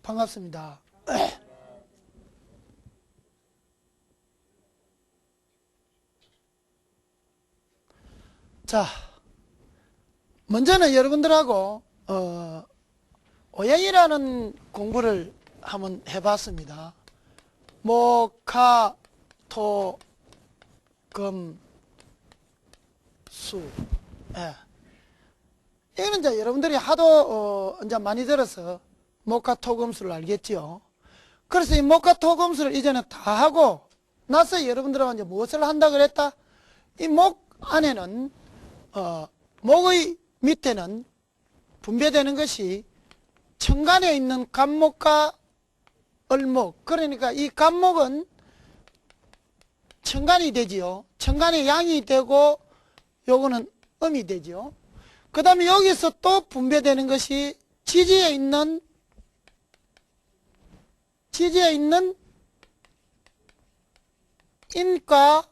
반갑습니다. 자, 먼저는 여러분들하고 오행이라는 공부를 한번 해봤습니다. 목, 화, 토, 금, 수. 예. 이거는 이제 여러분들이 하도 이제 많이 들어서 목화 토금수를 알겠지요. 그래서 이 목화 토금수를 이제는 다 하고 나서 여러분들하고 이제 무엇을 한다 그랬다? 이 목 안에는 목의 밑에는 분배되는 것이 천간에 있는 간목과 을목. 그러니까 이 간목은 천간이 되지요. 천간에 양이 되고 요거는 음이 되지요. 그 다음에 여기서 또 분배되는 것이 지지에 있는 인과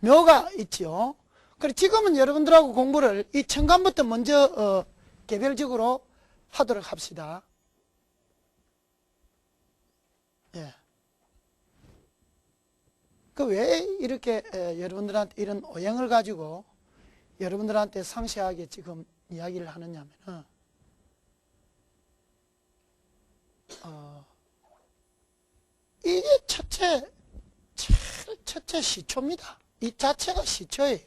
묘가 있죠. 그래 지금은 여러분들하고 공부를 이 천간부터 먼저 개별적으로 하도록 합시다. 예. 그 왜 이렇게 여러분들한테 이런 오행을 가지고 여러분들한테 상세하게 지금 이야기를 하느냐면은 이게 첫째 시초입니다. 이 자체가 시초예요.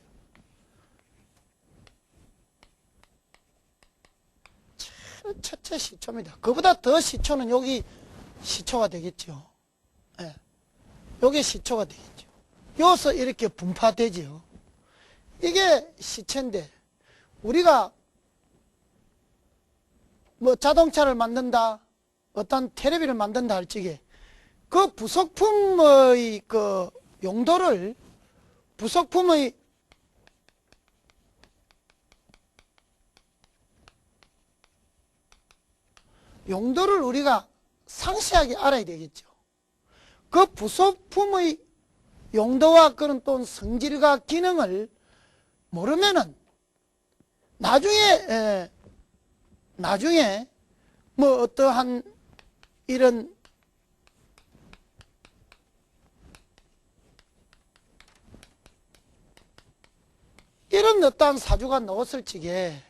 첫째 시초입니다. 그보다 더 시초는 여기 시초가 되겠죠. 예. 여기 시초가 되겠죠. 여기서 이렇게 분파되죠. 이게 시체인데 우리가 뭐 자동차를 만든다, 어떤 텔레비를 만든다 할 적에 그 부속품의 그 용도를 우리가 상세하게 알아야 되겠죠. 그 부속품의 용도와 그런 또 성질과 기능을 모르면은 나중에 뭐 어떠한 이런 어떠한 사주가 나왔을 적에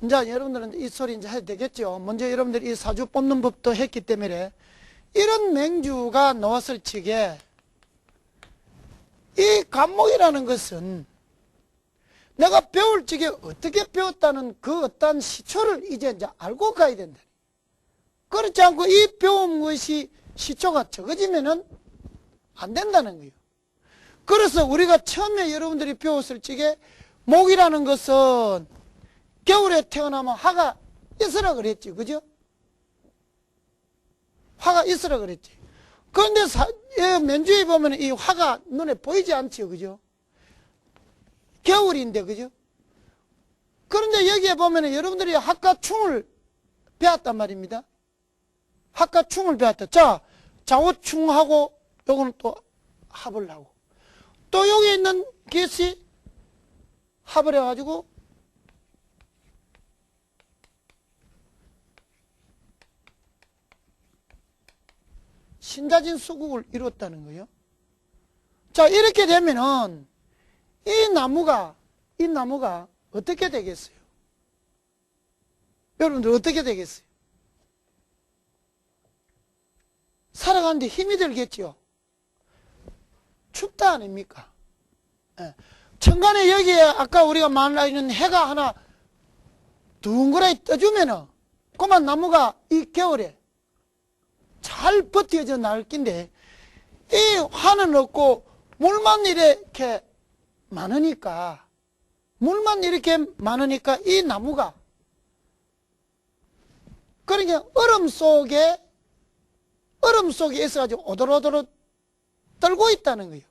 이제 여러분들은 이 소리 이제 해도 되겠죠. 먼저 여러분들이 이 사주 뽑는 법도 했기 때문에 이런 맹주가 나왔을 적에 이 간목이라는 것은 내가 배울 적에 어떻게 배웠다는 그 어떤 시초를 이제 알고 가야 된다. 그렇지 않고 이 배운 것이 시초가 적어지면은 안 된다는 거예요. 그래서 우리가 처음에 여러분들이 배웠을 적에 목이라는 것은 겨울에 태어나면 화가 있으라 그랬지. 그죠? 화가 있으라 그랬지. 그런데 면주에 보면 이 화가 눈에 보이지 않지요. 그죠? 겨울인데, 그죠? 그런데 여기에 보면 여러분들이 합가충을 배웠단 말입니다. 합가충을 배웠다. 자, 좌우충하고 요거는 또 합을 하고. 또 여기 있는 것이 합을 해가지고 신자진 수국을 이뤘다는 거예요. 자, 이렇게 되면은 이 나무가 어떻게 되겠어요? 여러분들 어떻게 되겠어요? 살아가는데 힘이 들겠지요? 춥다 아닙니까? 예. 천간에 여기에 아까 우리가 말하는 해가 하나 둥그레 떠주면은 그만 나무가 이 겨울에 잘 버텨져 나올 낀데 이 화는 없고 물만 이렇게 많으니까 이 나무가 그러니까 얼음 속에 있어가지고 오돌오돌 떨고 있다는 거예요.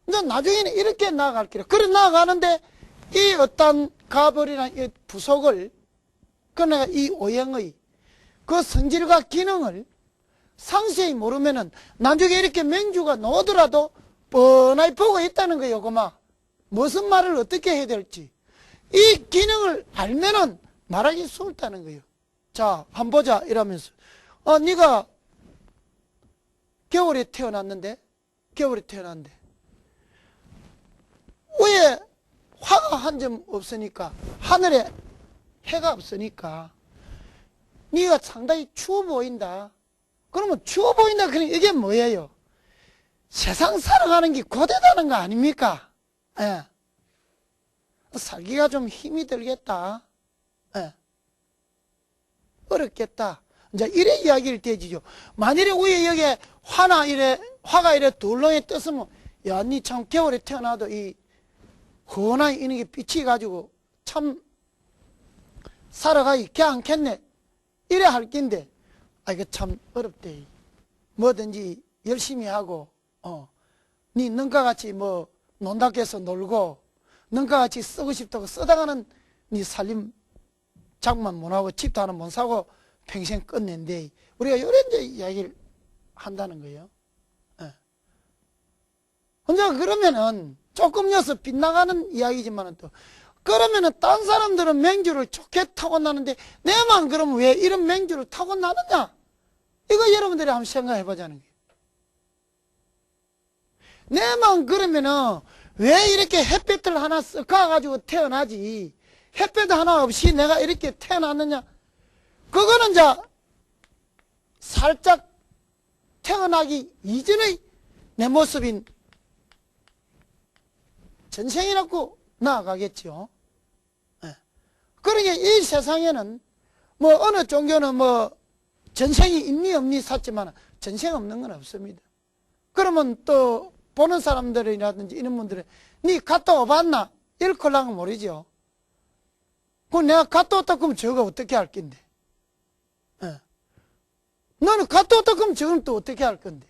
근데 나중에는 이렇게 나아갈 기라. 그래 나아가는데 이 어떤 가벌이나 이 부속을 그러나 이 오행의 그 성질과 기능을 상세히 모르면은 나중에 이렇게 맹주가 나오더라도 뻔하게 보고 있다는 거예요. 그만 무슨 말을 어떻게 해야 될지 이 기능을 알면은 말하기 수월다는 거예요. 자, 한번 보자 이러면서 네가 겨울에 태어났는데 위에 화가 한 점 없으니까, 하늘에 해가 없으니까 네가 상당히 추워 보인다. 그러면 추워 보인다 그러면 이게 뭐예요? 세상 살아가는 게 고되다는 거 아닙니까? 예. 살기가 좀 힘이 들겠다. 예. 어렵겠다. 이제 이래 이야기를 되지죠. 만일에 위에 여기에 화가 이래 둘렁에 떴으면, 야, 니 참 겨울에 태어나도 이 헌한 이런 게 빛이 가지고 참 살아가기 괜찮겠네. 이래 할 낀데, 이거 참 어렵대. 뭐든지 열심히 하고, 니 능가 같이 뭐 논다고 해서 놀고, 능가 같이 쓰고 싶다고 쓰다가는 니 살림 장만 못하고 집도 하나 못 사고 평생 끝낸대. 우리가 이런 이야기를 한다는 거예요. 혼자 그러면은 조금 여서 빗나가는 이야기지만은 또, 그러면은 딴 사람들은 맹주를 좋게 타고나는데 내만 그러면 왜 이런 맹주를 타고나느냐? 이거 여러분들이 한번 생각해 보자는 거예요. 내만 그러면은 왜 이렇게 햇볕을 하나 쓱 가가지고 태어나지? 햇볕 하나 없이 내가 이렇게 태어났느냐? 그거는 자 살짝 태어나기 이전의 내 모습인 전생이라고 나아가겠죠. 그러니까 이 세상에는 뭐 어느 종교는 뭐 전생이 있니 없니 샀지만 전생 없는 건 없습니다. 그러면 또 보는 사람들이라든지 이런 분들은 니 갔다 와봤나? 이럴걸랑은 모르죠. 그럼 내가 갔다 왔다 그러면 저가 어떻게 할 건데? 너는 갔다 왔다 그러면 저는 또 어떻게 할 건데?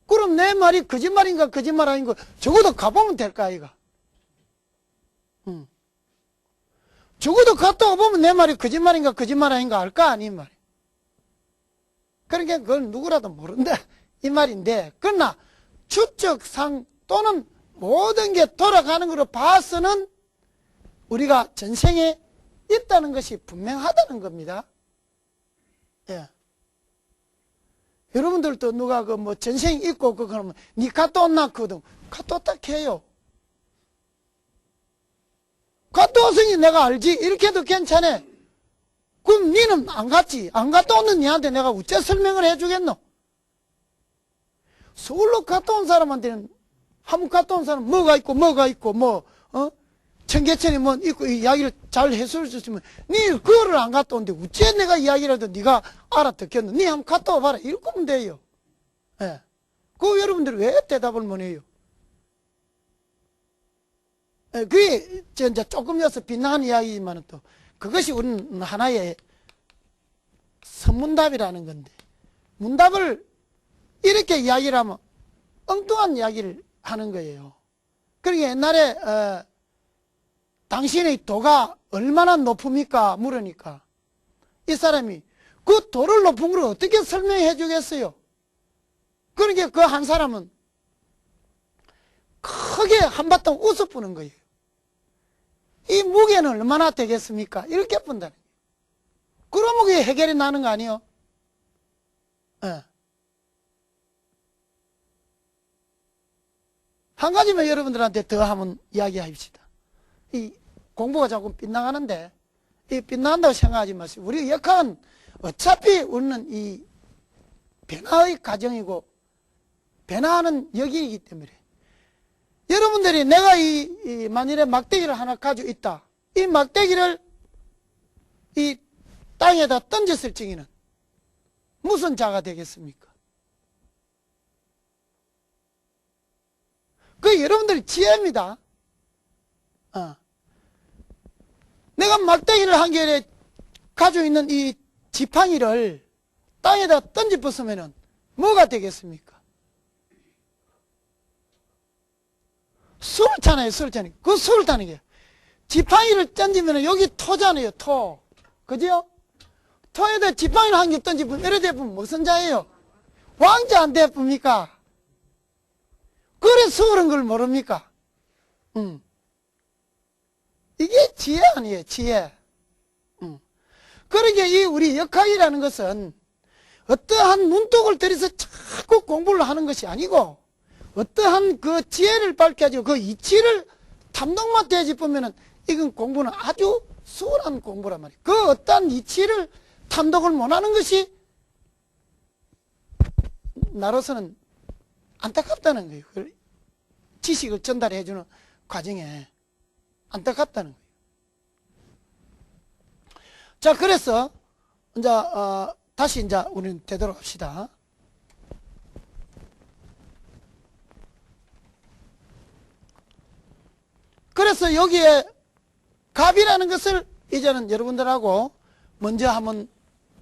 그럼 내 말이 거짓말인가 거짓말 아닌가 적어도 가보면 될까 아이가? 적어도 갔다 와보면 내 말이 거짓말인가 거짓말 아닌가 알까 아니 말이. 그러니까 그걸 누구라도 모른다 이 말인데, 그러나 추측상 또는 모든 게 돌아가는 걸로 봐서는 우리가 전생에 있다는 것이 분명하다는 겁니다. 예. 여러분들도 누가 그 뭐 전생 있고 그러면 니 갔다 왔나 그거든 갔다 왔다 해요. 갔다 왔으니 내가 알지 이렇게 해도 괜찮아. 그럼 니는 안 갔지. 안 갔다 왔는 니한테 내가 어째 설명을 해주겠노? 서울로 갔다 온 사람한테는 한번 갔다 온 사람 뭐가 있고 청계천이 뭐 있고 이야기를 잘 해설 줬으면 니 그거를 안 갔다 온데 어째 내가 이야기라도 니가 알아듣겠노? 니 한번 갔다 와봐라 이럴 거면 돼요. 예. 그거 여러분들이 왜 대답을 못 해요? 예, 그게 이제 조금 여서 빗나간 이야기지만 또 그것이 우리는 하나의 선문답이라는 건데, 문답을 이렇게 이야기를 하면 엉뚱한 이야기를 하는 거예요. 그러니까 옛날에 당신의 도가 얼마나 높습니까? 물으니까 이 사람이 그 도를 높은 걸 어떻게 설명해 주겠어요? 그러니까 그 한 사람은 크게 한바탕 웃어보는 거예요. 이 무게는 얼마나 되겠습니까? 이렇게 본다는 거예요. 그러면 그게 해결이 나는 거 아니에요? 예. 한 가지만 여러분들한테 더 한번 이야기합시다. 이 공부가 조금 빗나가는데, 이 빗나간다고 생각하지 마세요. 우리 역할은 어차피 우리는 이 변화의 과정이고 변화하는 여기이기 때문에, 여러분들이 내가 이 만일에 막대기를 하나 가지고 있다. 이 막대기를 이 땅에다 던졌을 적에는 무슨 자가 되겠습니까? 그 여러분들의 지혜입니다. 내가 막대기를 한 개를 가지고 있는 이 지팡이를 땅에다 던져버리면 뭐가 되겠습니까? 술을 타나요, 술을 타나요. 그 술을 타는 게 지팡이를 던지면 여기 토잖아요, 토. 그죠? 토에다 지팡이를 한 개 던지면 이래 되면 무슨 자예요? 왕자 안 되십니까? 그래 술은 걸 모릅니까? 이게 지혜 아니에요, 지혜. 그러게 이 우리 역학이라는 것은 어떠한 눈독을 들여서 자꾸 공부를 하는 것이 아니고 어떠한 그 지혜를 밝혀가지고 그 이치를 탐독만 되짚으면은 이건 공부는 아주 수월한 공부란 말이에요. 그 어떠한 이치를 탐독을 못하는 것이 나로서는 안타깝다는 거예요. 그 지식을 전달해주는 과정에 안타깝다는 거예요. 자, 그래서 이제 다시 이제 우리는 되돌아갑시다. 그래서 여기에 갑이라는 것을 이제는 여러분들하고 먼저 한번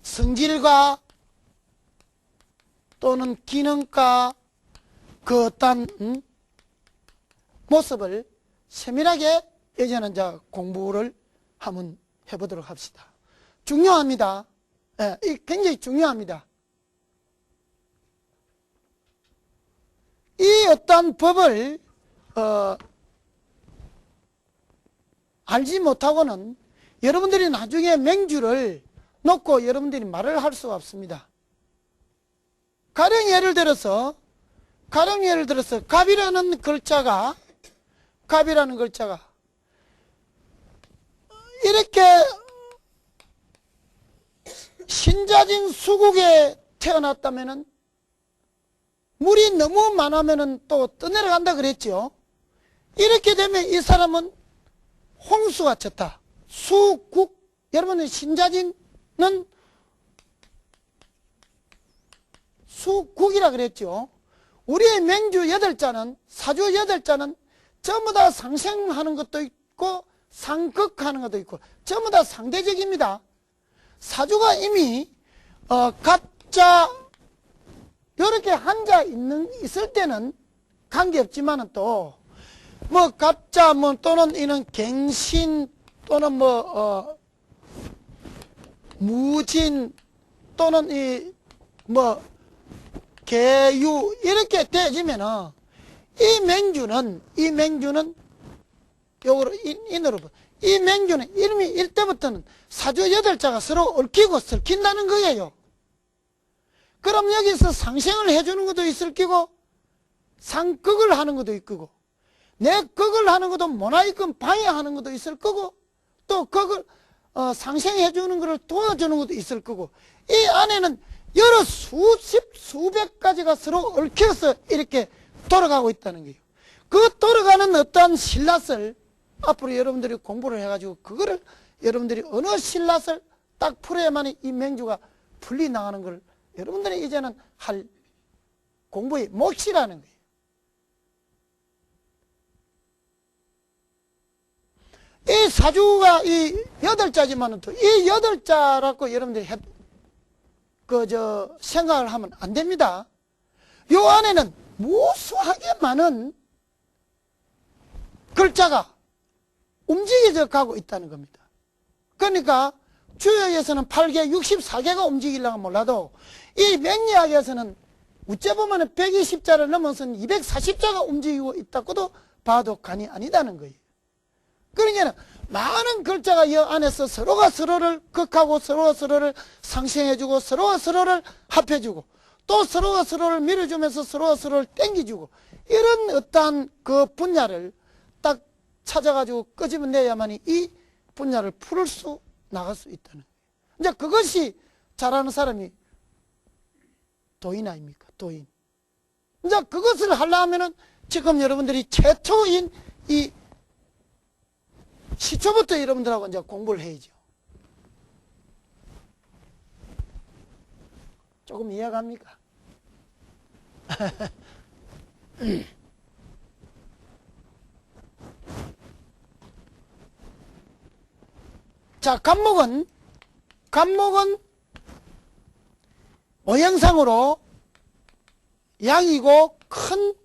성질과 또는 기능과 그 어떤 모습을 세밀하게 이제는 이제 공부를 한번 해보도록 합시다. 중요합니다. 예, 굉장히 중요합니다. 이 어떤 법을 알지 못하고는 여러분들이 나중에 맹주를 놓고 여러분들이 말을 할 수가 없습니다. 가령 예를 들어서 갑이라는 글자가 이렇게 신자진 수국에 태어났다면은 물이 너무 많으면은 또 떠내려간다 그랬죠. 이렇게 되면 이 사람은 홍수가 쳤다. 수국, 여러분의 신자진은 수국이라 그랬죠. 우리의 맹주 8자는, 사주 8자는 전부 다 상생하는 것도 있고 상극하는 것도 있고 전부 다 상대적입니다. 사주가 이미 갑자 이렇게 한자 있을 때는 관계없지만은 또 뭐 갑자 뭐 또는 이는 갱신 또는 뭐 무진 또는 이 뭐 개유 이렇게 되어지면은 이 맹주는 요거로 인으로 이 맹주는 이름이 일때부터는 사주 8자가 서로 얽히고 설킨다는 거예요. 그럼 여기서 상생을 해주는 것도 있을 끼고 상극을 하는 것도 있고 내 극을 하는 것도 모나이건 방해하는 것도 있을 거고 또 극을 상생해주는 것을 도와주는 것도 있을 거고 이 안에는 여러 수백 가지가 서로 얽혀서 이렇게 돌아가고 있다는 거예요. 그 돌아가는 어떠한 신라를 앞으로 여러분들이 공부를 해가지고 그거를 여러분들이 어느 신라를 딱 풀어야만 이 맹주가 풀리나가는 걸 여러분들이 이제는 할 공부의 몫이라는 거예요. 이 사주가 이 8자지만은 또 이 8자라고 여러분들이 생각을 하면 안 됩니다. 요 안에는 무수하게 많은 글자가 움직여져 가고 있다는 겁니다. 그러니까 주역에서는 8개, 64개가 움직이려면 몰라도 이 맹리학에서는 어째 보면 120자를 넘어서는 240자가 움직이고 있다고도 봐도 간이 아니다는 거예요. 그러니까 많은 글자가 이 안에서 서로가 서로를 극하고 서로가 서로를 상생해주고 서로가 서로를 합해주고 또 서로가 서로를 밀어주면서 서로가 서로를 땡겨주고 이런 어떠한 그 분야를 딱 찾아가지고 끄집어내야만이 이 분야를 풀을 수 나갈 수 있다는 거예요. 이제 그것이 잘하는 사람이 도인 아닙니까? 도인. 이제 그것을 하려면은 지금 여러분들이 최초인 이 시초부터 여러분들하고 이제 공부를 해야죠. 조금 이해갑니까? 자, 갑목은 모양상으로 양이고 큰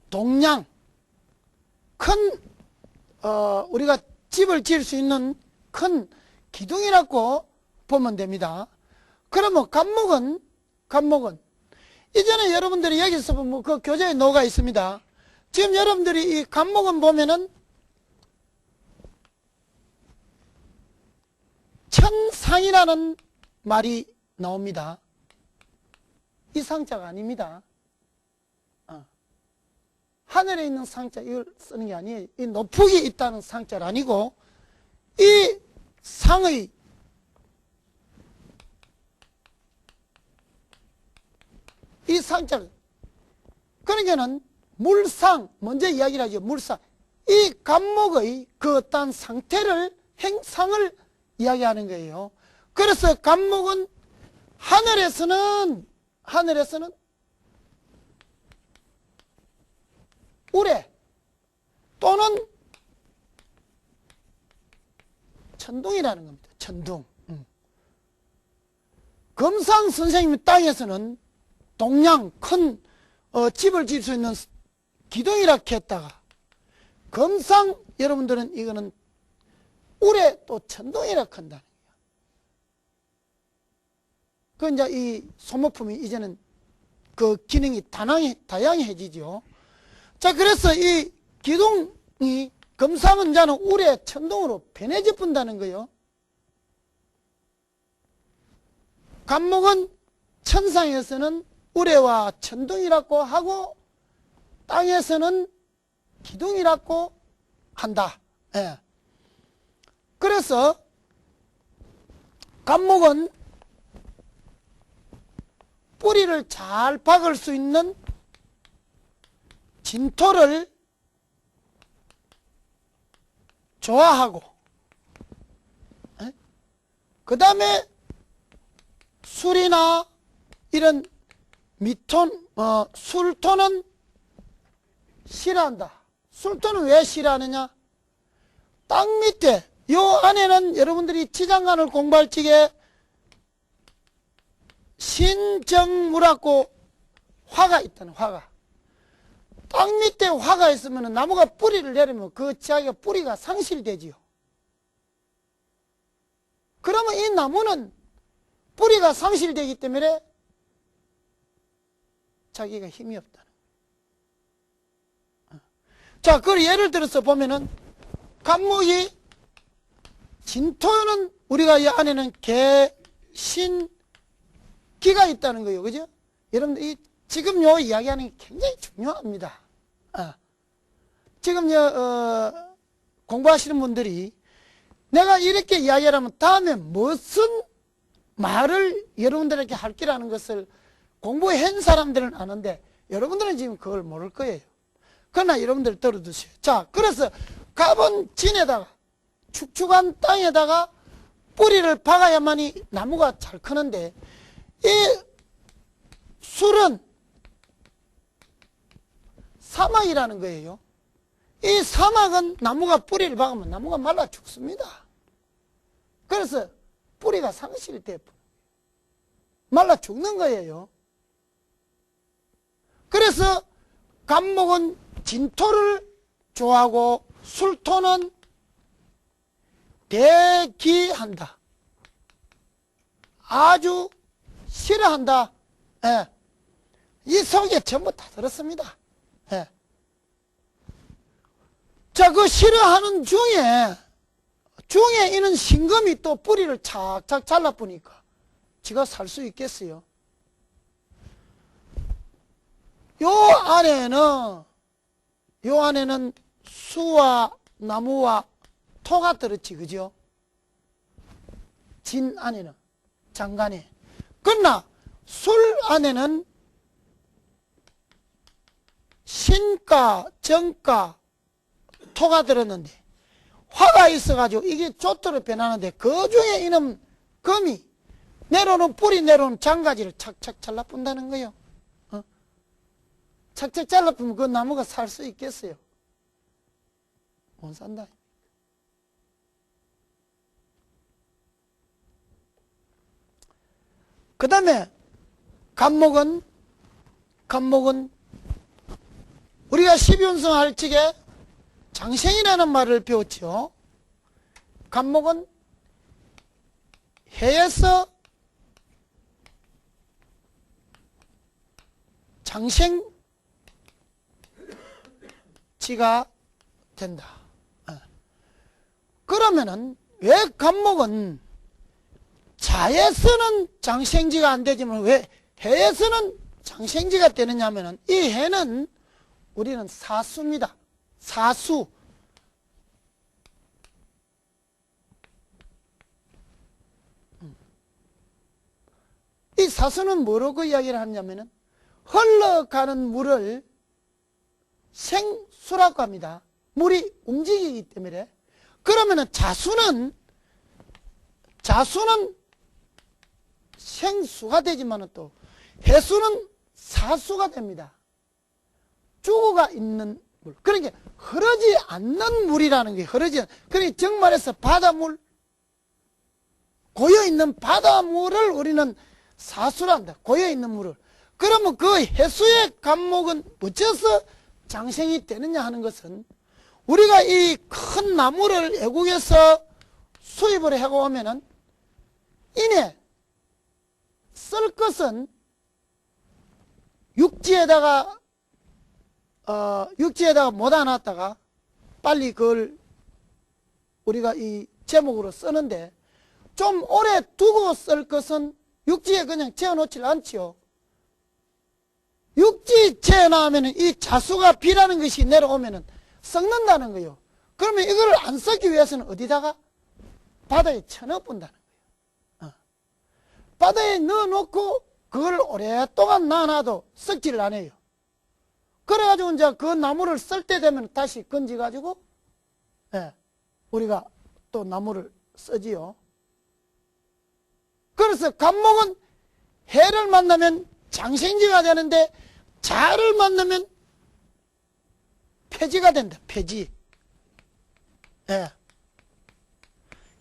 동양, 큰 우리가 집을 지을 수 있는 큰 기둥이라고 보면 됩니다. 그러면 갑목은 이전에 여러분들이 여기서 보면 그 교재에 녹아 있습니다. 지금 여러분들이 이 갑목은 보면은 천상이라는 말이 나옵니다. 이 상자가 아닙니다. 하늘에 있는 상자 이걸 쓰는 게 아니에요. 이 높이 있다는 상자가 아니고 이 상의 이 상자 그러니까는 물상 먼저 이야기를 하죠. 물상 이 감목의 그 어떤 상태를 행상을 이야기하는 거예요. 그래서 감목은 하늘에서는 우레 또는 천둥이라는 겁니다. 천둥. 금상 선생님 땅에서는 동양 큰 집을 지을 수 있는 기둥이라 했다가 금상 여러분들은 이거는 우레 또 천둥이라 한다는 거예요. 그 이제 이 소모품이 이제는 그 기능이 다양해지죠. 자, 그래서 이 기둥이 금상은 자는 우레 천둥으로 변해져 본다는 거예요. 감목은 천상에서는 우레와 천둥이라고 하고 땅에서는 기둥이라고 한다. 예. 그래서 감목은 뿌리를 잘 박을 수 있는 진토를 좋아하고 그 다음에 술이나 이런 술토는 싫어한다. 술토는 왜 싫어하느냐? 땅 밑에 요 안에는 여러분들이 지장간을 공부할 적에 신정무라고 화가 있다는 화가. 땅 밑에 화가 있으면 나무가 뿌리를 내리면 그 자기가 뿌리가 상실되지요. 그러면 이 나무는 뿌리가 상실되기 때문에 자기가 힘이 없다는 거예요. 자, 그걸 예를 들어서 보면은 감목이 진토는 우리가 이 안에는 개, 신, 기가 있다는 거예요. 그죠? 여러분들 지금 요 이야기하는 게 굉장히 중요합니다. 지금 공부하시는 분들이 내가 이렇게 이야기하면 다음에 무슨 말을 여러분들에게 할 거라는 것을 공부한 사람들은 아는데 여러분들은 지금 그걸 모를 거예요. 그러나 여러분들 들어두세요. 자, 그래서 갑은 진에다가 축축한 땅에다가 뿌리를 박아야만이 나무가 잘 크는데 이 술은 사막이라는 거예요. 이 사막은 나무가 뿌리를 박으면 나무가 말라 죽습니다. 그래서 뿌리가 상실돼 말라 죽는 거예요. 그래서 감목은 진토를 좋아하고 술토는 대기한다. 아주 싫어한다. 예. 이 속에 전부 다 들었습니다. 예. 자, 그 싫어하는 중에 있는 신금이 또 뿌리를 착착 잘라보니까 지가 살 수 있겠어요. 요 안에는 수와 나무와 토가 들었지, 그죠? 진 안에는, 장간에. 그러나 술 안에는 신가, 정가, 토가 들었는데 화가 있어가지고 이게 조토로 변하는데 그 중에 있는 금이 내려오는 뿌리 내려오는 장가지를 착착 잘라본다는 거예요. 착착 잘라보면 그 나무가 살 수 있겠어요? 못 산다. 그 다음에 감목은 우리가 12운성 할 적에 장생이라는 말을 배웠죠. 감목은 해에서 장생지가 된다. 그러면은 왜 감목은 자에서는 장생지가 안 되지만 왜 해에서는 장생지가 되느냐 하면은 이 해는 우리는 사수입니다. 사수. 이 사수는 뭐라고 이야기를 하냐면은 흘러가는 물을 생수라고 합니다. 물이 움직이기 때문에. 그러면은 자수는 생수가 되지만은 또 해수는 사수가 됩니다. 주고가 있는 물. 그러니까 흐르지 않는 물이라는 게 그러니까 정말해서 바닷물, 고여있는 바닷물을 우리는 사수란다. 고여있는 물을. 그러면 그 해수의 간목은 어째서 장생이 되느냐 하는 것은 우리가 이 큰 나무를 외국에서 수입을 해오면은 이내 쓸 것은 육지에다가 모아 놨다가 빨리 그걸 우리가 이 제목으로 쓰는데 좀 오래 두고 쓸 것은 육지에 그냥 재워놓질 않지요. 육지 재워놓으면 이 자수가 비라는 것이 내려오면 썩는다는 거예요. 그러면 이걸 안 썩기 위해서는 어디다가? 바다에 쳐넣어본다는 거예요. 바다에 넣어놓고 그걸 오랫동안 놔놔도 썩지를 않아요. 그래가지고 이제 그 나무를 쓸 때 되면 다시 건져가지고 우리가 또 나무를 쓰지요. 그래서 간목은 해를 만나면 장생지가 되는데 자를 만나면 폐지가 된다. 폐지.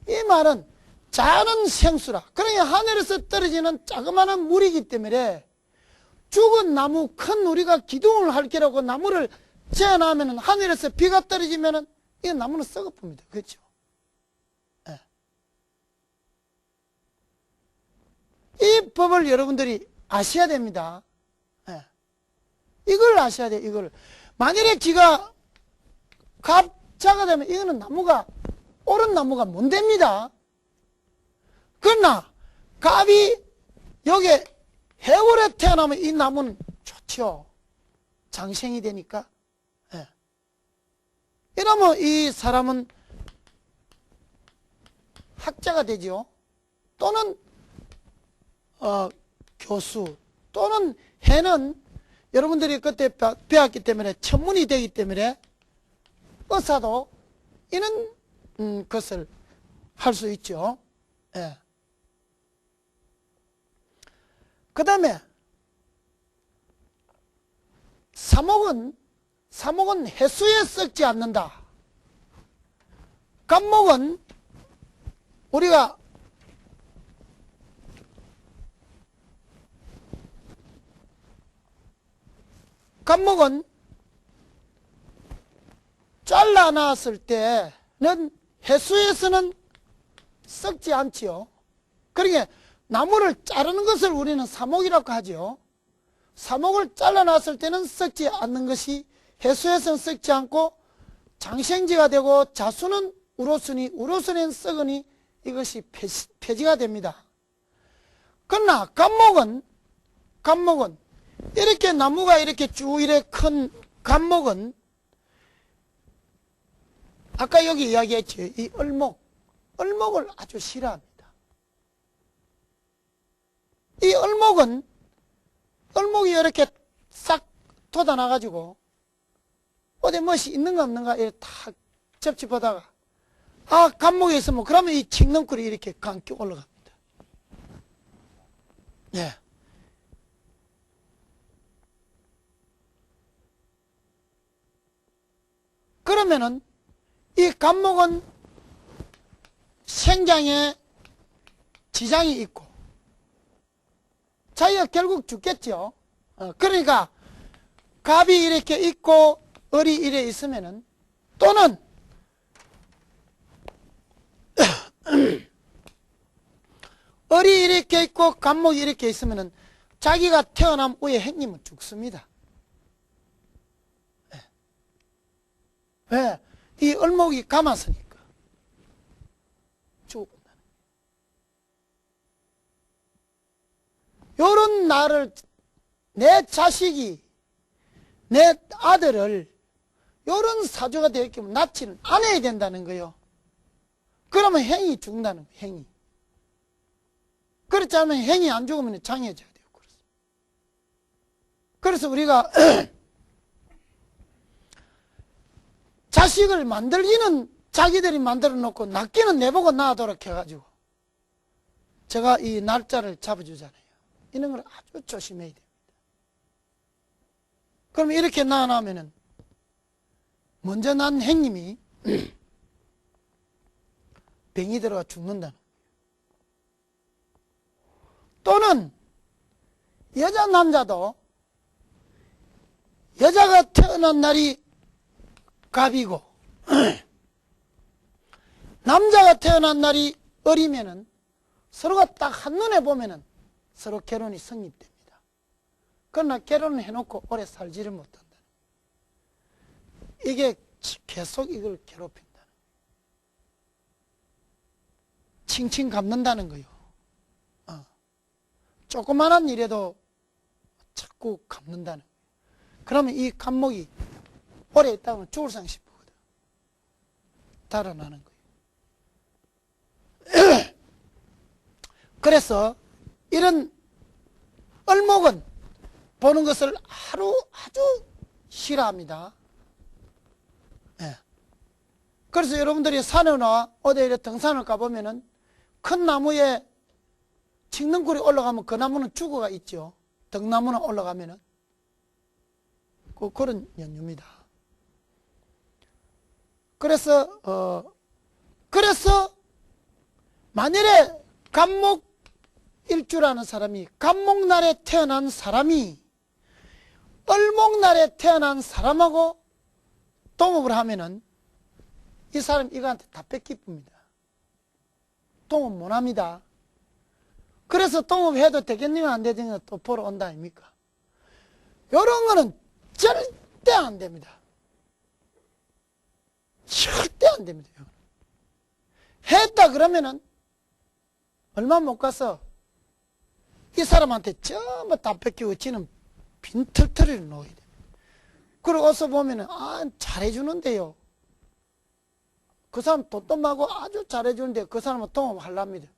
이 말은 자는 생수라. 그러니까 하늘에서 떨어지는 자그마한 물이기 때문에 죽은 나무 큰 우리가 기둥을 할 게라고 나무를 재어놓으면 하늘에서 비가 떨어지면 이 나무는 썩어봅니다. 그렇죠? 이 법을 여러분들이 아셔야 됩니다. 이걸 아셔야 돼요. 이걸. 만일에 지가 갑자가 되면 이거는 나무가 옳은 나무가 못 됩니다. 그러나 갑이 여기에 해월에 태어나면 이 나무는 좋죠. 장생이 되니까. 이러면 이 사람은 학자가 되죠. 또는 교수, 또는 해는 여러분들이 그때 배웠기 때문에 천문이 되기 때문에 의사도 이런 것을 할 수 있죠. 그 다음에 사목은 해수에 썩지 않는다. 간목은 우리가 간목은 잘라놨을 때는 해수에서는 썩지 않지요. 그러니까 나무를 자르는 것을 우리는 사목이라고 하죠. 사목을 잘라놨을 때는 썩지 않는 것이 해수에서는 썩지 않고 장생지가 되고 자수는 우로스니 우로스는 썩으니 이것이 폐지가 됩니다. 그러나 간목은 이렇게 나무가 이렇게 쭉 이렇게 큰 간목은 아까 여기 이야기했죠. 이 얼목을 아주 싫어합니다. 이 얼목이 이렇게 싹 돋아나가지고 어디 멋이 있는가 없는가 이렇게 탁 접집하다가 간목이 있으면 그러면 이 칡넝쿨이 이렇게 감겨 올라갑니다. 그러면은 이 간목은 생장에 지장이 있고 자기가 결국 죽겠죠. 그러니까 갑이 이렇게 있고 을이 이래 있으면은 또는 을이 이렇게 있고 간목이 이렇게 있으면은 자기가 태어난 후에 행님은 죽습니다. 왜? 이 을목이 감았으니까 죽어본다는 거예요. 요런 나를, 내 자식이, 내 아들을 요런 사주가 되었기면 낳지는 않아야 된다는 거예요. 그러면 행이 죽는다는 거예요. 행이. 그렇지 않으면 행이 안 죽으면 장애자가 돼요. 그래서 우리가 자식을 만들기는 자기들이 만들어 놓고 낳기는 내보고 낳아도록 해가지고 제가 이 날짜를 잡아주잖아요. 이런 걸 아주 조심해야 됩니다. 그럼 이렇게 낳아놓으면은 먼저 난 행님이 병이 들어가 죽는다는 거예요. 또는 여자 남자도 여자가 태어난 날이 갑이고 남자가 태어난 날이 을이면은 서로가 딱 한눈에 보면은 서로 결혼이 성립됩니다. 그러나 결혼을 해놓고 오래 살지를 못한다. 이게 계속 이걸 괴롭힌다. 칭칭 감는다는 거요. 조그만한 일에도 자꾸 감는다는 거예요. 그러면 이 감목이 오래 있다면 죽을상 싶거든. 달아나는 거예요. 그래서 이런 을목은 보는 것을 아주 싫어합니다. 예. 그래서 여러분들이 산에나 어디에 등산을 가보면은 큰 나무에 칡능굴이 올라가면 그 나무는 죽어가 있죠. 등나무는 올라가면은. 그런 연유입니다. 그래서 만일에 갑목일주라는 사람이, 갑목날에 태어난 사람이 을목날에 태어난 사람하고 동업을 하면은 이 사람 이거한테 다 뺏기쁩니다. 동업 못합니다. 그래서 동업해도 되겠느냐 안 되겠느냐 또 보러 온다 아닙니까? 이런 거는 절대 안 됩니다. 절대 안 됩니다. 했다 그러면은 얼마 못 가서 이 사람한테 전부 다 뺏기고 지는 빈털터리를 놓아야 됩니다. 그리고 어서 보면은 잘해주는데요. 그 사람 돈도 마고 아주 잘해주는데 그 사람은 동업하려합니다.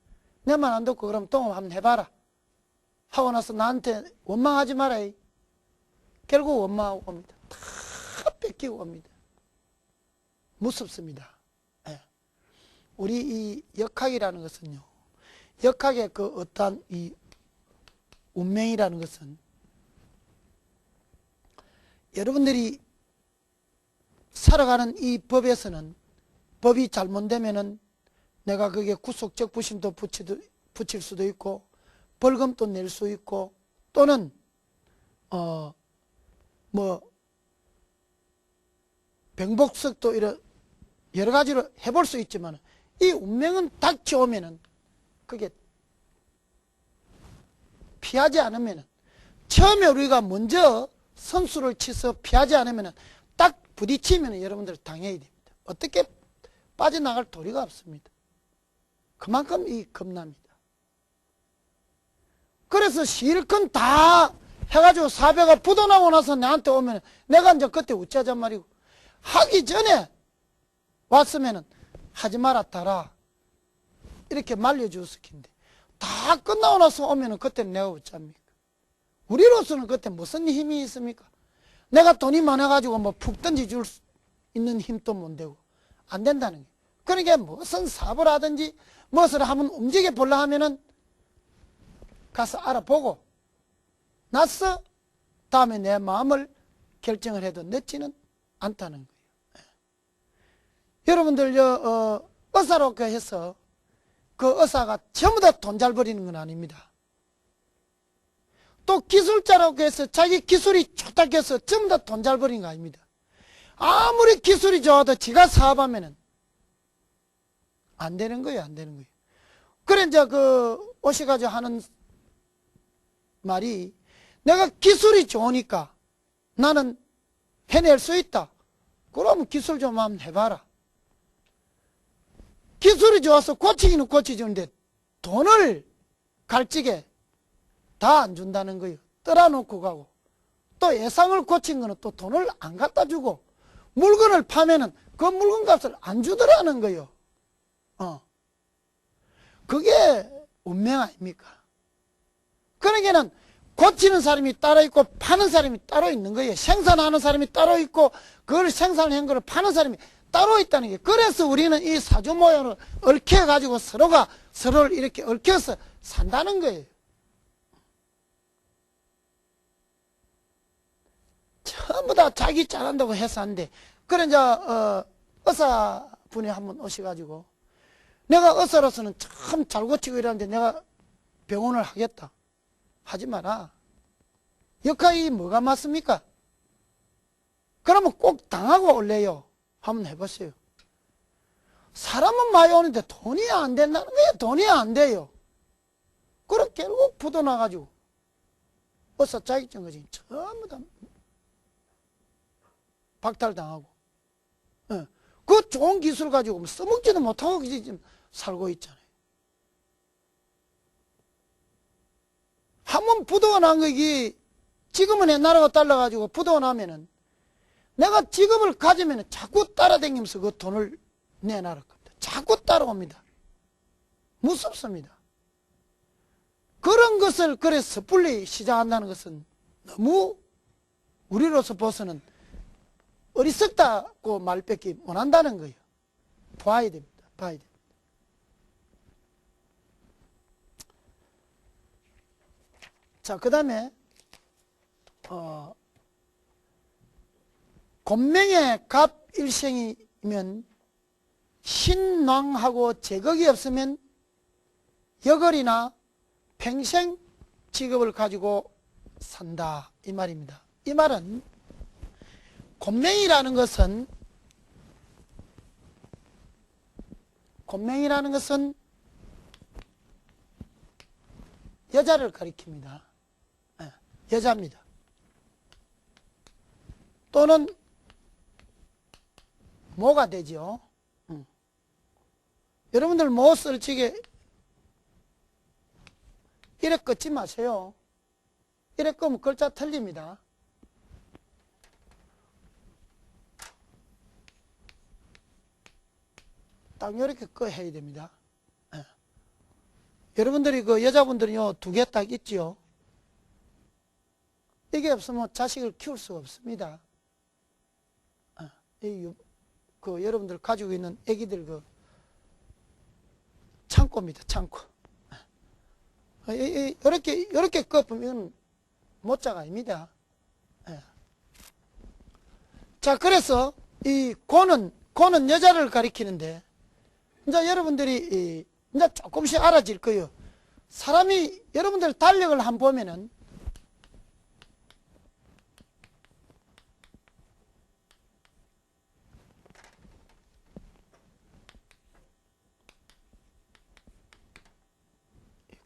내 말 안 듣고 그럼 동업 한번 해봐라 하고 나서 나한테 원망하지 마라. 결국 원망하고 옵니다. 다 뺏기고 옵니다. 무섭습니다. 예. 우리 이 역학이라는 것은요, 역학의 그 어떠한 이 운명이라는 것은 여러분들이 살아가는 이 법에서는 법이 잘못되면은 내가 거기에 구속적 부심도 붙일 수도 있고 벌금도 낼 수 있고 또는 병복석도 이런 여러 가지로 해볼 수 있지만 이 운명은 닥쳐오면은 그게 피하지 않으면은 처음에 우리가 먼저 선수를 치서 피하지 않으면은 딱 부딪히면은 여러분들 당해야 됩니다. 어떻게 빠져나갈 도리가 없습니다. 그만큼 이 겁납니다. 그래서 실컷 다 해가지고 사배가 부도나고 나서 나한테 오면 내가 이제 그때 우짜잔 말이고 하기 전에 왔으면은 하지 마라 따라 이렇게 말려주었을 텐데 다 끝나고 나서 오면은 그때는 내가 어쩝니까? 우리로서는 그때 무슨 힘이 있습니까? 내가 돈이 많아가지고 뭐 푹 던져줄 수 있는 힘도 못 되고 안 된다는 거예요. 그러니까 무슨 사업을 하든지 무엇을 한번 움직여 보려 하면은 가서 알아보고 나서 다음에 내 마음을 결정을 해도 늦지는 않다는 거예요. 여러분들 의사로 해서 그 의사가 전부 다 돈 잘 버리는 건 아닙니다. 또 기술자라고 해서 자기 기술이 좋다 해서 전부 다 돈 잘 버리는 거 아닙니다. 아무리 기술이 좋아도 지가 사업하면은 안 되는 거예요, 안 되는 거예요. 그래 이제 그 오셔가지고 하는 말이 내가 기술이 좋으니까 나는 해낼 수 있다. 그럼 기술 좀 한번 해봐라. 기술이 좋아서 고치기는 고치주는데 돈을 갈찌게 다 안 준다는 거예요. 떨어놓고 가고, 또 예상을 고친 거는 또 돈을 안 갖다 주고, 물건을 파면은 그 물건 값을 안 주더라는 거예요. 그게 운명 아닙니까? 그러니까는 고치는 사람이 따로 있고 파는 사람이 따로 있는 거예요. 생산하는 사람이 따로 있고 그걸 생산한 거를 파는 사람이 따로 있다는 게. 그래서 우리는 이 사주 모양을 얽혀가지고 서로가 서로를 이렇게 얽혀서 산다는 거예요. 전부 다 자기 잘한다고 해서 안 돼. 그래, 이제, 의사분이 한번 오셔가지고, 내가 의사로서는 참 잘 고치고 이러는데 내가 병원을 하겠다. 하지 마라. 역할이 뭐가 맞습니까? 그러면 꼭 당하고 올래요. 한번 해보세요. 사람은 많이 오는데 돈이 안 된다는 거예요. 돈이 안 돼요. 그럼 결국 부도나가지고, 의사 자격증 거지. 전부 다 박탈당하고, 그 좋은 기술 가지고 써먹지도 못하고 지금 살고 있잖아요. 한번 부도가 난 거기, 지금은 옛날하고 달라가지고 부도가 나면은 내가 직업을 가지면은 자꾸 따라다니면서 그 돈을 내놔라 겁니다. 자꾸 따라옵니다. 무섭습니다. 그런 것을 그래서 섣불리 시작한다는 것은 너무 우리로서 봐서는 어리석다고 말 뺏기 못한다는 거예요. 봐야 됩니다. 봐야 됩니다. 자, 그 다음에 곤명의 갑일생이면 신왕하고 제극이 없으면 여걸이나 평생 직업을 가지고 산다, 이 말입니다. 이 말은 곤명이라는 것은 여자를 가리킵니다. 여자입니다. 또는 모가 되죠. 여러분들 모 쓸지게 이래 긋지 마세요. 이래 끄면 글자 틀립니다. 딱 이렇게 해야 됩니다. 여러분들이 그 여자분들이요, 두 개 딱 있지요. 이게 없으면 자식을 키울 수가 없습니다. 그 여러분들 가지고 있는 애기들 그 창고입니다. 창고. 이렇게 꺾으면 못자가 아닙니다. 자, 그래서 이 고는 여자를 가리키는데, 이제 여러분들이 이제 조금씩 알아질 거예요. 사람이 여러분들 달력을 한번 보면은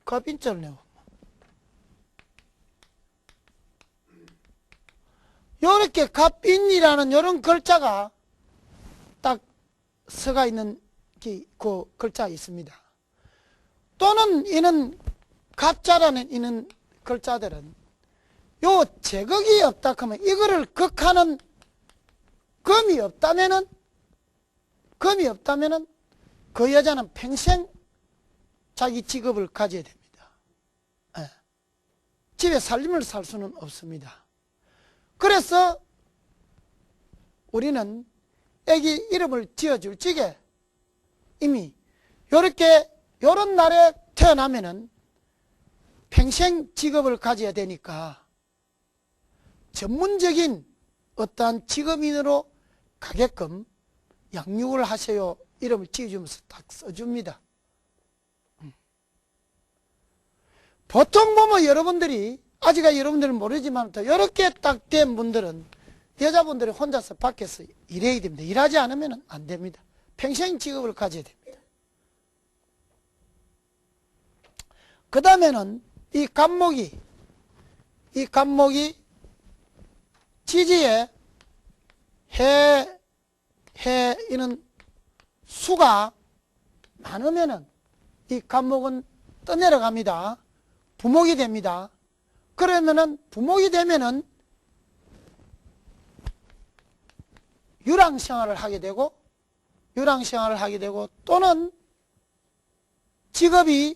갑인자네요. 요렇게 갑인이라는 요런 글자가 딱 서가 있는 그 글자가 있습니다. 또는 이는 갑자라는 이는 글자들은 요 제극이 없다 하면 이거를 극하는 금이 없다면은 그 여자는 평생 자기 직업을 가져야 됩니다. 집에 살림을 살 수는 없습니다. 그래서 우리는 애기 이름을 지어줄 적에 이미 요런 날에 태어나면은 평생 직업을 가져야 되니까 전문적인 어떠한 직업인으로 가게끔 양육을 하세요. 이름을 지어주면서 딱 써줍니다. 보통 보면 여러분들이, 아직은 여러분들은 모르지만, 이렇게 딱 된 분들은 여자분들이 혼자서 밖에서 일해야 됩니다. 일하지 않으면 안 됩니다. 평생 직업을 가져야 됩니다. 그 다음에는 이 갑목이 지지에 이는 수가 많으면은 이 갑목은 떠내려갑니다. 부목이 됩니다. 그러면은 부목이 되면은 유랑생활을 하게 되고 또는 직업이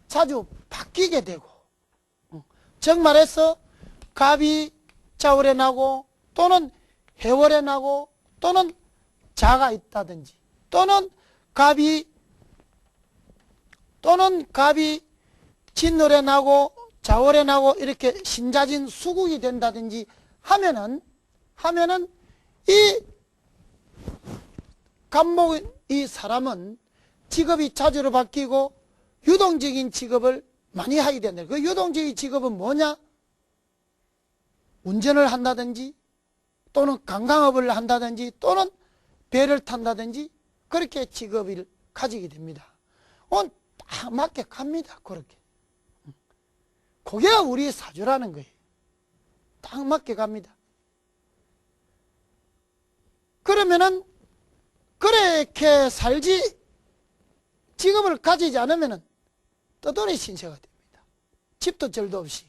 자주 바뀌게 되고, 정말해서 갑이 자월에 나고 또는 해월에 나고 또는 자가 있다든지 또는 갑이 진월에 나고 자월에 나고 이렇게 신자진 수국이 된다든지 하면은 이 갑목 이 사람은 직업이 자주로 바뀌고 유동적인 직업을 많이 하게 된다. 그 유동적인 직업은 뭐냐? 운전을 한다든지 또는 관광업을 한다든지 또는 배를 탄다든지 그렇게 직업을 가지게 됩니다. 딱 맞게 갑니다. 그렇게. 그게 우리 사주라는 거예요. 딱 맞게 갑니다. 그러면은 그렇게 살지 직업을 가지지 않으면은 떠돌이 신세가 됩니다. 집도 절도 없이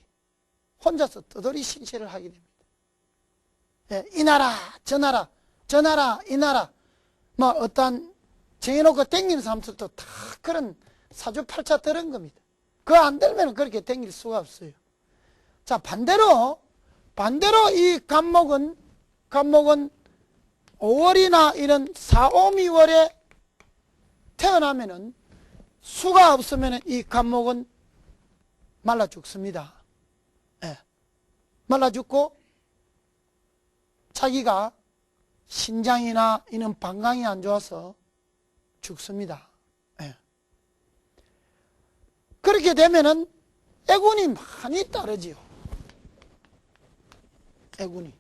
혼자서 떠돌이 신세를 하게 됩니다. 예, 이 나라 저 나라 이 나라 뭐 어떤 정해놓고 댕기는 사람들도 다 그런 사주팔자 들은 겁니다. 그거 안 들면 그렇게 댕길 수가 없어요. 자, 반대로 이 갑목은 5월이나 이런 4, 5, 2월에 태어나면은 수가 없으면 이 갑목은 말라 죽습니다. 예. 말라 죽고 자기가 신장이나 이런 방광이 안 좋아서 죽습니다. 예. 그렇게 되면은 애군이 많이 따르지요. 애군이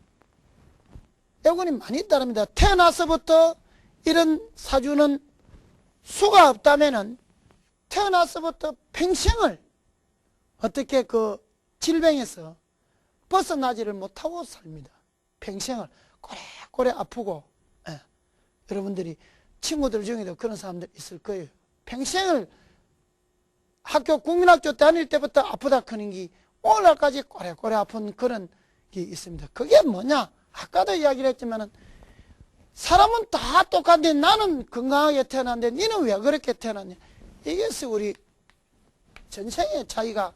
많이 따릅니다. 태어나서부터 이런 사주는 수가 없다면은 태어나서부터 평생을 어떻게 그 질병에서 벗어나지를 못하고 삽니다. 평생을 꼬레꼬레 아프고, 예. 여러분들이 친구들 중에도 그런 사람들 있을 거예요. 평생을 학교 국민학교 다닐 때부터 아프다 크는 게 오늘날까지 꼬레꼬레 아픈 그런 게 있습니다. 그게 뭐냐? 아까도 이야기를 했지만은 사람은 다 똑같은데 나는 건강하게 태어났는데 너는 왜 그렇게 태어났냐? 이것이 우리 전생에 자기가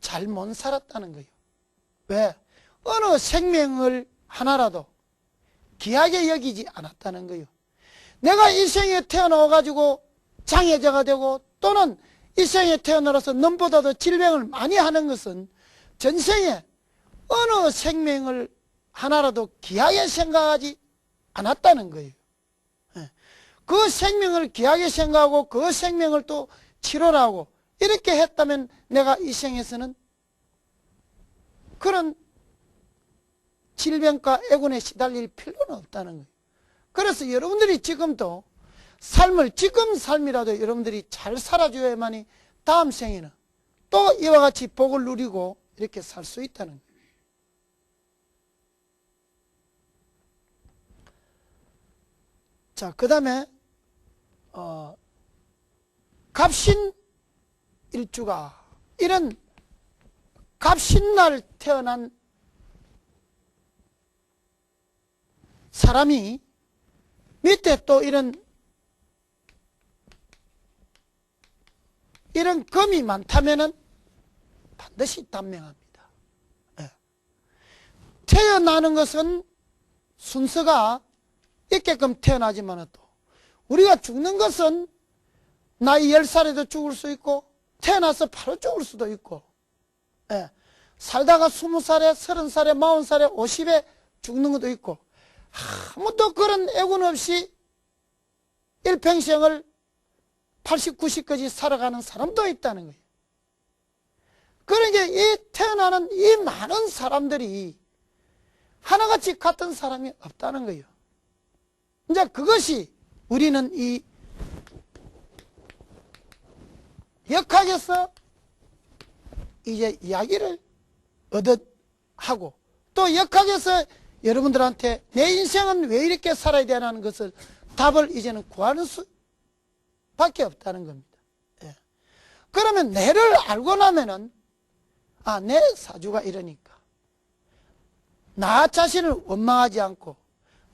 잘 못 살았다는 거예요. 왜? 어느 생명을 하나라도 귀하게 여기지 않았다는 거예요. 내가 이 생에 태어나가지고 장애자가 되고 또는 이 생에 태어나서 넘보다도 질병을 많이 하는 것은 전생에 어느 생명을 하나라도 귀하게 생각하지 않았다는 거예요. 그 생명을 귀하게 생각하고 그 생명을 또 치료하고 이렇게 했다면 내가 이 생에서는 그런 질병과 애군에 시달릴 필요는 없다는 거예요. 그래서 여러분들이 지금도 지금 삶이라도 여러분들이 잘 살아줘야만이 다음 생에는 또 이와 같이 복을 누리고 이렇게 살 수 있다는 거예요. 자, 그 다음에 갑신일주가 이런 갑신날 태어난 사람이 밑에 또 이런 금이 많다면은 반드시 단명합니다. 예. 태어나는 것은 순서가 있게끔 태어나지만 또 우리가 죽는 것은 나이 10살에도 죽을 수 있고 태어나서 바로 죽을 수도 있고, 예. 살다가 20살에 30살에 40살에 50에 죽는 것도 있고 아무도 그런 애군 없이 일평생을 80, 90까지 살아가는 사람도 있다는 거예요. 그러니까 이 태어나는 이 많은 사람들이 하나같이 같은 사람이 없다는 거예요. 이제 그것이 우리는 이 역학에서 이제 이야기를 얻어하고 또 역학에서 여러분들한테 내 인생은 왜 이렇게 살아야 되냐는 것을 답을 이제는 구하는 수밖에 없다는 겁니다. 예. 그러면 내를 알고 나면은 아, 내 사주가 이러니까 나 자신을 원망하지 않고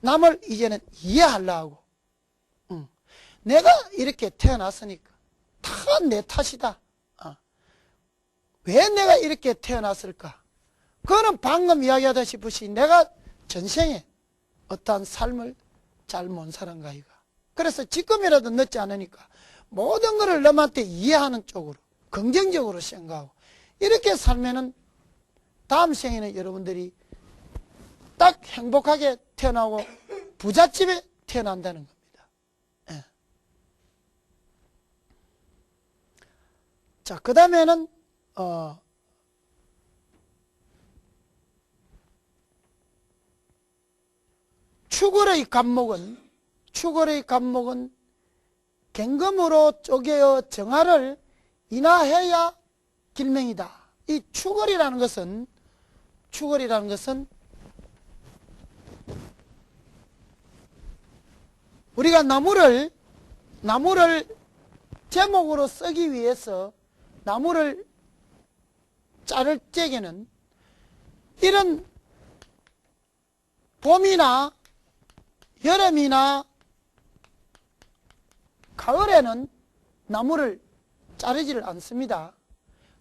남을 이제는 이해하려고 하고, 내가 이렇게 태어났으니까 다 내 탓이다. 왜 내가 이렇게 태어났을까? 그거는 방금 이야기하다시피 내가 전생에 어떠한 삶을 잘 못 살은가 이가. 그래서 지금이라도 늦지 않으니까 모든 것을 남한테 이해하는 쪽으로 긍정적으로 생각하고 이렇게 살면은 다음 생에는 여러분들이 딱 행복하게 태어나고 부잣집에 태어난다는 겁니다. 예. 자, 그 다음에는 축월의 간목은 갱금으로 쪼개어 정화를 인하해야 길명이다. 이 축월이라는 것은 우리가 나무를 제목으로 쓰기 위해서 나무를 자를 적에는 이런 봄이나 여름이나 가을에는 나무를 자르지를 않습니다.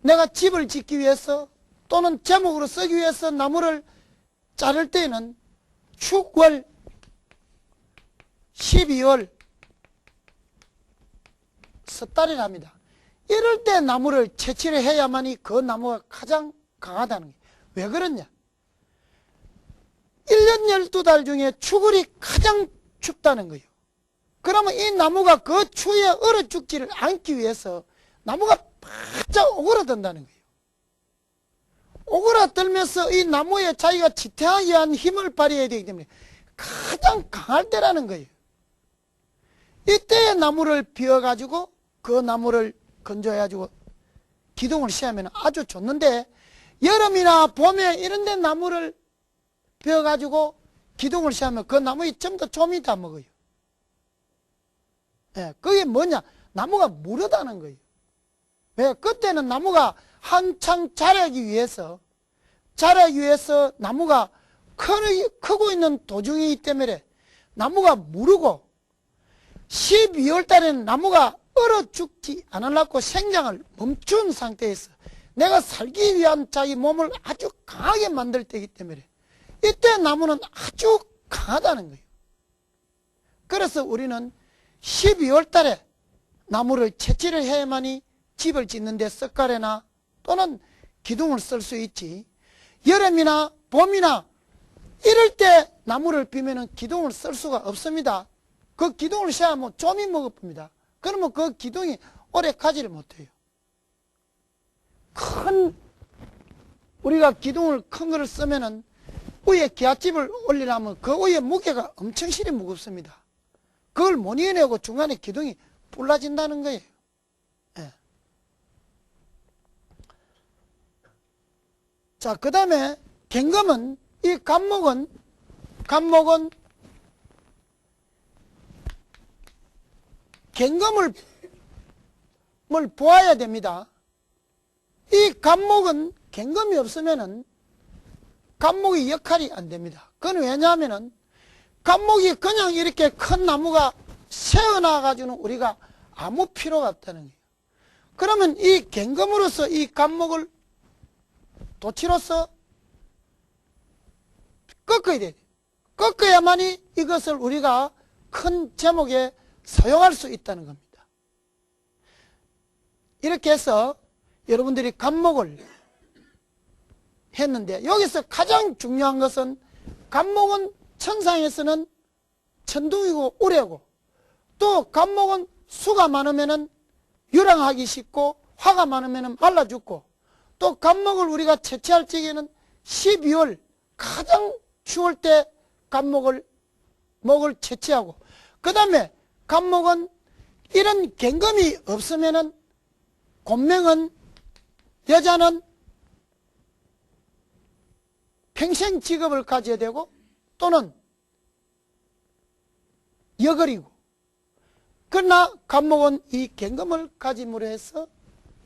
내가 집을 짓기 위해서 또는 제목으로 쓰기 위해서 나무를 자를 때에는 축월, 12월, 섣달이랍니다. 이럴 때 나무를 채취를 해야만이 그 나무가 가장 강하다는 거예요. 왜 그러냐? 1년 12달 중에 축월이 가장 춥다는 거예요. 그러면 이 나무가 그 추위에 얼어 죽지를 않기 위해서 나무가 바짝 오그라든다는 거예요. 오그라들면서 이 나무에 자기가 지탱하기 위한 힘을 발휘해야 되기 때문에 가장 강할 때라는 거예요. 이때에 나무를 비워가지고 그 나무를 건조해가지고 기둥을 씌우면 아주 좋는데, 여름이나 봄에 이런 데 나무를 비워가지고 기둥을 씌우면 그 나무에 전부 다 좀이 다 먹어요. 예, 그게 뭐냐? 나무가 무르다는 거예요. 왜? 그때는 나무가 한창 자라기 위해서 나무가 크고 있는 도중이기 때문에 나무가 무르고, 12월 달에는 나무가 얼어 죽지 않으려고 생장을 멈춘 상태에서 내가 살기 위한 자기 몸을 아주 강하게 만들 때이기 때문에 이때 나무는 아주 강하다는 거예요. 그래서 우리는 12월 달에 나무를 채취를 해야만이 집을 짓는데 석가래나 또는 기둥을 쓸 수 있지, 여름이나 봄이나 이럴 때 나무를 비면은 기둥을 쓸 수가 없습니다. 그 기둥을 씌우면 좀이 먹어봅니다. 그러면 그 기둥이 오래 가지를 못해요. 우리가 기둥을 큰 거를 쓰면은 위에 기아집을 올리려면 그 위에 무게가 엄청 실이 무겁습니다. 그걸 못 이겨내고 중간에 기둥이 불라진다는 거예요. 예. 자, 그 다음에 갱금은, 이 간목은 갱금을 보아야 됩니다. 이 간목은 갱금이 없으면은 간목의 역할이 안 됩니다. 그건 왜냐하면은 간목이 그냥 이렇게 큰 나무가 세워놔가지고는 우리가 아무 필요가 없다는 거예요. 그러면 이 갱금으로서 이 간목을 도치로서 꺾어야 돼요. 꺾어야만이 이것을 우리가 큰 제목에 사용할 수 있다는 겁니다. 이렇게 해서 여러분들이 간목을 했는데, 여기서 가장 중요한 것은 간목은 천상에서는 천둥이고 우레고, 또 간목은 수가 많으면은 유랑하기 쉽고 화가 많으면은 말라 죽고, 또 간목을 우리가 채취할 적에는 12월 가장 추울 때 간목을 채취하고, 그 다음에 간목은 이런 갱금이 없으면은 곤명은, 여자는 평생 직업을 가져야 되고 또는 여걸이고, 그러나 간목은 이 갱금을 가짐으로 해서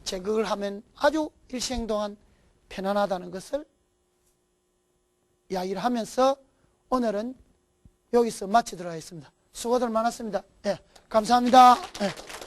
제거를 하면 아주 일생 동안 편안하다는 것을 이야기를 하면서 오늘은 여기서 마치도록 하겠습니다. 수고들 많았습니다. 예, 감사합니다. 예.